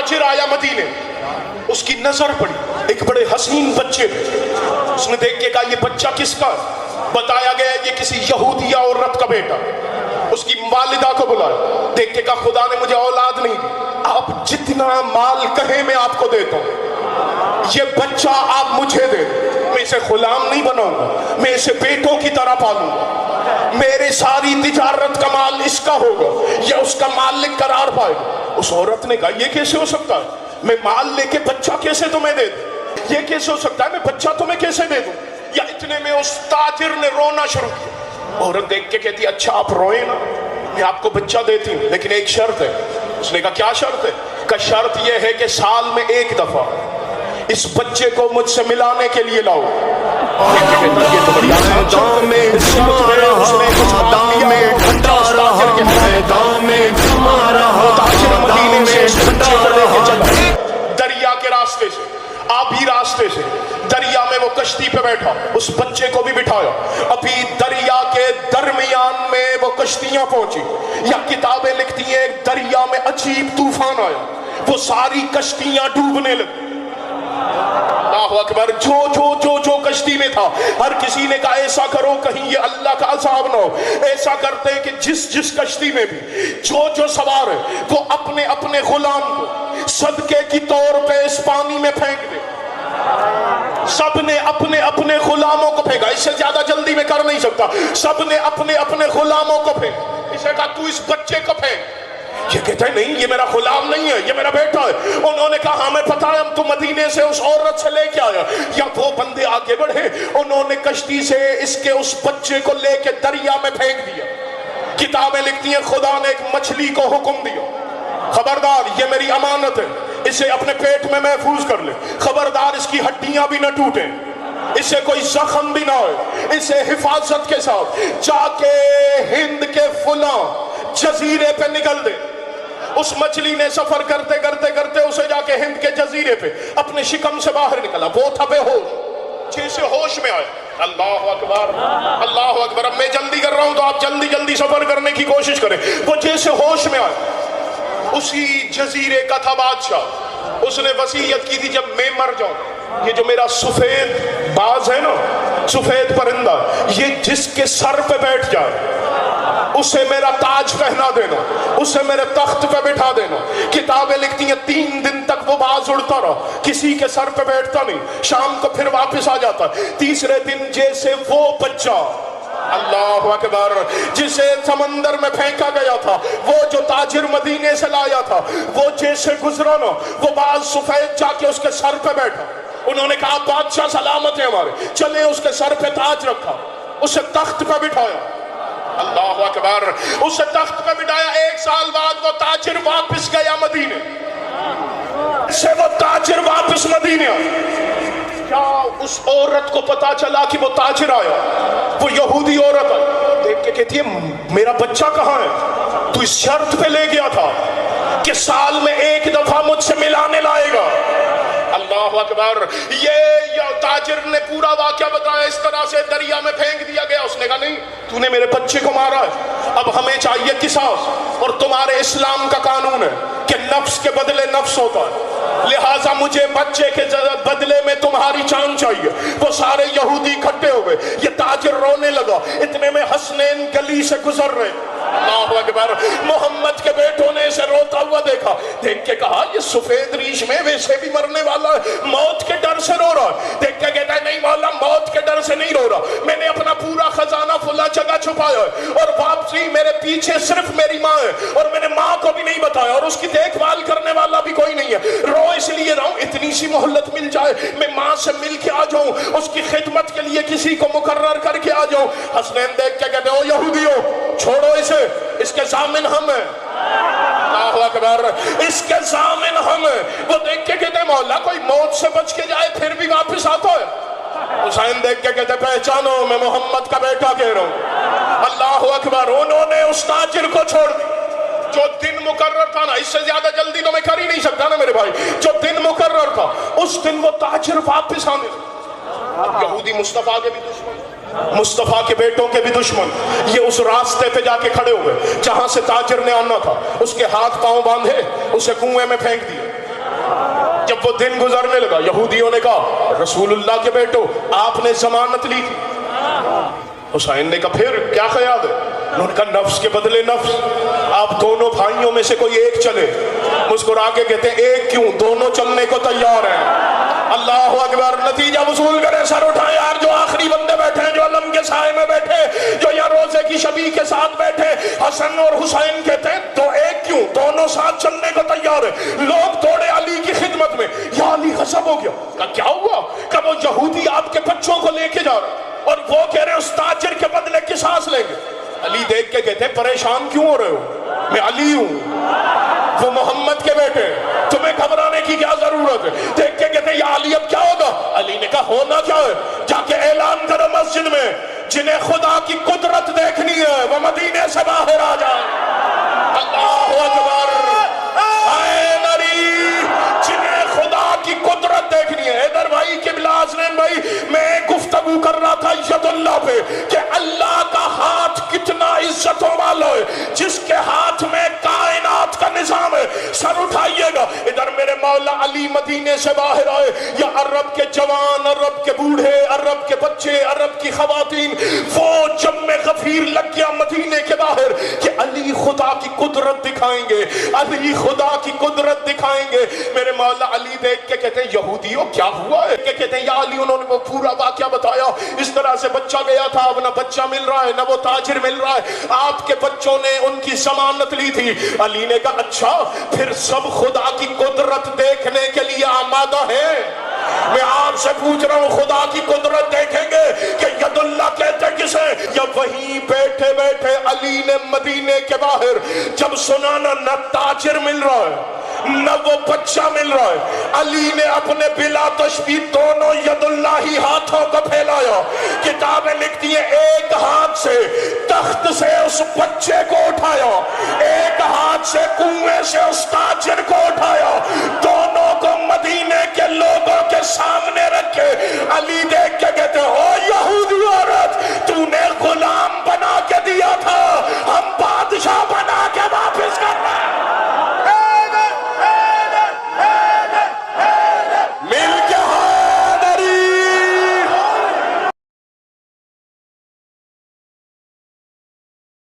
تاجر آیا مدینے، اس کی نظر پڑی ایک بڑے حسین بچے پہ، اس نے دیکھ کے کہا یہ بچہ کس کا ہے؟ بتایا گیا یہ کسی یہودیہ عورت کا بیٹا۔ اس کی والدہ کو بلایا، دیکھ کے کہا خدا نے مجھے اولاد نہیں دی، آپ جتنا مال کہیں میں آپ کو دیتا ہوں، یہ بچہ آپ مجھے دے دیں، میں اسے غلام نہیں بناؤں گا، میں اسے بیٹوں کی طرح پالوں گا، میرے ساری تجارت کا مال اس کا ہوگا، یہ اس کا مالک قرار پائے گا۔ اس عورت نے کہا یہ کیسے ہو سکتا ہے؟ میں مال لے کے بچہ کیسے تمہیں دے دوں؟ یہ کیسے ہو سکتا ہے؟ میں بچہ تمہیں کیسے دے دوں؟ یا اتنے میں اس تاجر نے رونا شروع کیا۔ عورت دیکھ کے کہتی اچھا آپ روئیں نا، میں آپ کو بچہ دیتی ہوں، لیکن ایک شرط ہے۔ اس نے کہا کیا شرط ہے؟ کہ شرط یہ ہے کہ سال میں ایک دفعہ اس بچے کو مجھ سے ملانے کے لیے لاؤ۔ دریا کے راستے سے، آبی راستے سے، دریا میں وہ کشتی پہ بیٹھا، اس بچے کو بھی بٹھایا۔ ابھی دریا کے درمیان میں وہ کشتیاں پہنچی، یا کتابیں لکھتی ہیں ایک دریا میں عجیب طوفان آیا، وہ ساری کشتیاں ڈوبنے لگی۔ اللہ اکبر، جو کشتی میں تھا ہر کسی نے کہا ایسا کرو کہیں یہ اللہ کا عذاب نہ ہو۔ ایسا کرتے ہیں کہ جس کشتی میں بھی جو سوار ہے وہ اپنے اپنے غلام کو صدقے کی طور پہ اس پانی میں پھینک دے۔ سب نے اپنے اپنے غلاموں کو پھینکا، اس سے زیادہ جلدی میں کر نہیں سکتا، سب نے اپنے اپنے غلاموں کو پھینکا۔ اسے کہا تو اس بچے کو پھینک۔ یہ کہتا ہے نہیں یہ میرا غلام نہیں ہے، یہ میرا بیٹا ہے۔ انہوں نے کہا ہمیں پتہ ہے، ہم تو مدینے سے اس عورت سے لے کے آیا۔ یا وہ بندے آگے بڑھے، انہوں نے کشتی سے اس بچے کو لے کے دریا میں پھینک دیا۔ کتابیں لکھتی ہیں خدا نے ایک مچھلی کو حکم دیا، خبردار یہ میری امانت ہے، اسے اپنے پیٹ میں محفوظ کر لے، خبردار اس کی ہڈیاں بھی نہ ٹوٹیں، اسے کوئی زخم بھی نہ ہوئے، اسے حفاظت کے ساتھ جا کے ہند کے فلاں جزیرے پہ نکل دے۔ اس مچھلی نے سفر کرتے کرتے کرتے اسے جا کے ہند کے جزیرے پہ اپنے شکم سے باہر نکلا، وہ تھا بے ہوش، جیسے ہوش میں آئے۔ اللہ اکبر، اللہ اکبر۔ اب میں جلدی کر رہا ہوں تو آپ جلدی جلدی سفر کرنے کی کوشش کریں۔ وہ جیسے ہوش میں آئے، اسی جزیرے کا تھا بادشاہ، اس نے وصیت کی تھی جب میں مر جاؤں یہ جو میرا سفید باز ہے نا، سفید پرندہ، یہ جس کے سر پہ بیٹھ جائے اسے میرا تاج پہنا دینا، اسے میرے تخت پہ بٹھا دینا۔ کتابیں لکھتی ہیں 3 دن تک وہ باز اڑتا رہا، کسی کے سر پہ بیٹھتا نہیں، شام کو پھر واپس آ جاتا۔ تیسرے دن جیسے وہ بچہ، اللہ اکبر، جسے سمندر میں پھینکا گیا تھا، وہ جو تاجر مدینے سے لایا تھا، وہ جیسے گزرا نا، وہ باز سفید جا کے اس کے سر پہ بیٹھا۔ انہوں نے کہا بادشاہ سلامت ہے ہمارے، چلے اس کے سر پہ تاج رکھا، اسے تخت پہ بٹھایا۔ اللہ اکبر، اسے تخت پہ بٹھایا۔ 1 سال بعد وہ تاجر واپس گیا مدینے سے، وہ تاجر واپس مدینے آیا۔ کیا اس عورت کو پتا چلا کہ وہ تاجر آیا؟ وہ یہودی عورت ہے، دیکھ کے کہتی ہے میرا بچہ کہاں ہے؟ تو اس شرط پہ لے گیا تھا کہ سال میں 1 دفعہ مجھ سے ملانے لائے گا۔ اللہ اکبر۔ یہ تاجر نے پورا واقعہ بتایا، اس طرح سے دریا میں پھینک دیا گیا۔ اس نے کہا نہیں تو نے میرے بچے کو مارا ہے، اب ہمیں چاہیے قصاص، اور تمہارے اسلام کا قانون ہے کہ نفس کے بدلے نفس ہوتا ہے، لہٰذا مجھے بچے کے بدلے میں تمہاری جان چاہیے۔ وہ سارے یہودی اکٹھے ہو گئے، یہ تاجر رونے لگا، اتنے میں حسنین گلی سے گزر رہے۔ اللہ اکبر۔ محمد کے بیٹوں نے اسے روتا ہوا دیکھا، دیکھ کے کہا یہ سفید ریش میں ویسے بھی مرنے والا ہے، موت کے ڈر سے رو رہا ہے۔ دیکھ کے کہتا ہے نہیں مولا، موت کے ڈر سے نہیں رو رہا، میں نے اپنا پورا خزانہ فلاں جگہ چھپایا ہے، اور واپسی میرے پیچھے صرف میری ماں ہے، اور میں نے ماں کو بھی نہیں بتایا، اور اس کی دیکھ بھال کرنے والا بھی کوئی نہیں ہے۔ رو اس لیے رہا ہوں اتنی سی مہلت مل جائے، میں ماں سے مل کے آ جاؤں، اس کی خدمت کے لیے کسی کو مقرر کر کے آ جاؤں۔ حسنین دیکھ کے کہتے او یہودیو چھوڑو اسے، اس کے ضامن ہم ہیں۔ اللہ اکبر، اس کے ضامن ہم ہیں۔ وہ دیکھ کے کہتے مولا کوئی موت سے بچ کے جائے پھر بھی واپس آتا ہے؟ حسین دیکھ کے کہتے پہچانو میں محمد کا بیٹا کہہ رہا ہوں۔ اللہ اکبر۔ انہوں نے اس تاجر کو چھوڑ دی، جو دن مقرر تھا نا، اس سے زیادہ جلدی تو میں کر ہی نہیں سکتا نا میرے بھائی، جو دن مقرر تھا اس دن وہ تاجر واپس آنے لگا۔ یہودی مصطفیٰ کے بھی دشمن، مصطفیٰ کے بیٹوں کے بھی دشمن، یہ اس راستے پہ جا کے کھڑے ہوئے جہاں سے تاجر نے آنا تھا، اس کے ہاتھ پاؤں باندھے، اسے کنویں میں پھینک دیے۔ جب وہ دن گزرنے لگا یہودیوں نے کہا رسول اللہ کے بیٹو آپ نے ضمانت لی تھی. حسین نے کہا پھر کیا خیال ہے؟ انہوں نے کہا نفس کے بدلے نفس, آپ دونوں بھائیوں میں سے کوئی ایک چلے. مسکرا کے کہتے ہیں ایک کیوں, دونوں چلنے کو تیار ہیں. اللہ اکبر. نتیجہ وصول کریں, سر اٹھائیں یار. جو آخری بندے بیٹھے ہیں, جو علم کے سائے میں بیٹھے, جو یا روزے کی شبی کے ساتھ بیٹھے, حسن اور حسین کہتے ہیں تو ایک کیوں, دونوں ساتھ چلنے کو تیار ہیں. لوگ دوڑے علی کی خدمت میں, یا علی غضب ہو گیا. کہا کیا ہوا؟ کہ وہ یہودی آپ کے بچوں کو لے کے جا رہے اور وہ کہہ رہے ہیں اس تاجر کے بدلے قصاص لیں گے. علی دیکھ کے کہتے ہیں پریشان کیوں ہو رہے ہو, میں علی ہوں, وہ محمد کے بیٹے, تمہیں گھبرانے کی کیا ضرورت ہے؟ دیکھ کے کہتے ہیں یا علی اب کیا ہوگا؟ علی نے کہا ہونا کیا ہے, جا کے اعلان کرو مسجد میں جنہیں خدا کی قدرت دیکھنی ہے وہ مدینے سے باہر آ جائے. اللہ اکبر. اے نری, جنہیں خدا کی قدرت دیکھنی ہے. ادھر بھائی قبلہ حسنین بھائی, میں گفتگو کر رہا تھا ید اللہ پہ کہ اللہ کا ہاتھ کتنا عزتوں والا ہے, جس کے ہاتھ میں کائنات کا نظام ہے. سر اٹھائیے گا. ادھر میرے مولا علی مدینے سے باہر آئے, یا عرب کے جوان, عرب کے بوڑھے, عرب کے بچے, عرب کی خواتین, وہ جب میں غفیر لگ گیا مدینے کے باہر کہ علی خدا کی قدرت دکھائیں گے, علی خدا کی قدرت دکھائیں گے. میرے مولا علی دیکھ کے کہتے ہیں یہودیوں کیا ہوا ہے؟ کہ کہتے ہیں یا علی, انہوں نے وہ پورا واقعہ بتایا. اس طرح سے بچہ گیا تھا, اب نہ بچہ مل رہا ہے, نہ وہ تاجر مل رہا ہے, آپ کے بچوں نے ان کی ضمانت لی تھی. علی نے کہا اچھا, پھر سب خدا کی قدرت دیکھنے کے لیے آمادہ ہیں؟ میں آپ سے پوچھ رہا ہوں, خدا کی قدرت دیکھیں گے کہ ید اللہ کہتے کسے؟ یا وہیں بیٹھے بیٹھے علی نے مدینے کے باہر جب سنا نہ تاجر مل رہا ہے نہ وہ بچہ مل رہا ہے, علی نے اپنے بلا تشبیہ دونوں ید اللہ ہی ہاتھوں کو پھیلایا. کتابیں لکھتی ہیں ایک ہاتھ سے تخت سے اس بچے کو اٹھایا, ایک ہاتھ سے کنویں سے اس تاجر کو اٹھایا, دونوں کو مدینے کے لوگوں کے سامنے رکھے. علی دے